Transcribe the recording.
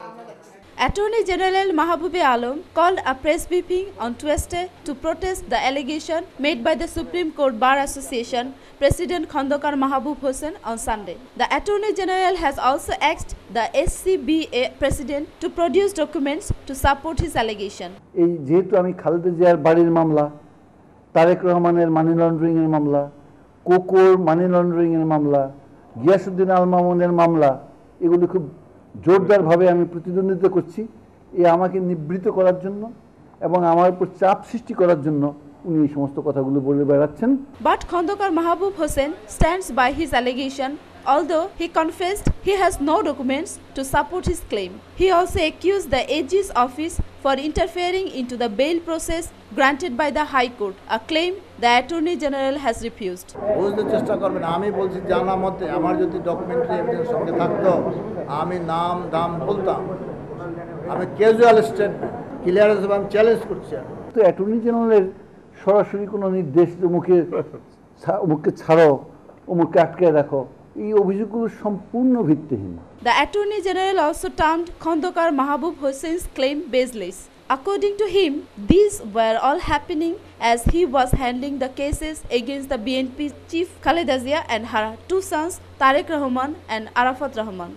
Attorney General Mahbub Alam called a press briefing on Tuesday to protest the allegation made by the Supreme Court Bar Association President Khandokar Mahbub Hossain on Sunday. The Attorney General has also asked the SCBA President to produce documents to support his allegation. এই যেহেতু আমি খালেদা জিয়ার বাড়ির মামলা, তারেক রহমানের money laundering এর মামলা, কোকোর money laundering এর মামলা, গিয়াসউদ্দিন আল মামুনের মামলা, এগুলো খুব জোরদারভাবে আমি প্রতিদ্বন্দ্বিতা করছি। আমাকে নিবৃত্ত করার জন্য এবং আমার উপর চাপ সৃষ্টি করার জন্য উনি এই সমস্ত কথাগুলো বলে বেড়াচ্ছেন। But Khandokar Mahbub Hossain stands by his allegation, although he confessed he has no documents to support his claim. He also accused the AG's office for interfering into the bail process granted by the High Court, a claim the Attorney General has refused. বুঝতে চেষ্টা করবেন, আমি বলছি জানা মতে আমার যদি documentary evidence সঙ্গে থাকতো আমি নাম দাম বলতাম। আমি ক্যাজুয়াল স্টেটমেন্ট ক্লিয়ারেন্স আমি চ্যালেঞ্জ করছি। তো অ্যাটর্নি জেনারেলের সরাসরি কোনো নির্দেশ অমুককে ছাড়ো, অমুককে আটকে রাখো, এই অভিযোগগুলো সম্পূর্ণ ভিত্তিহীন। The Attorney General also termed Khandokar Mahbub Hossain's claim baseless. According to him, these were all happening as he was handling the cases against the BNP chief Khaleda Zia and her two sons Tareq Rahman and Arafat Rahman.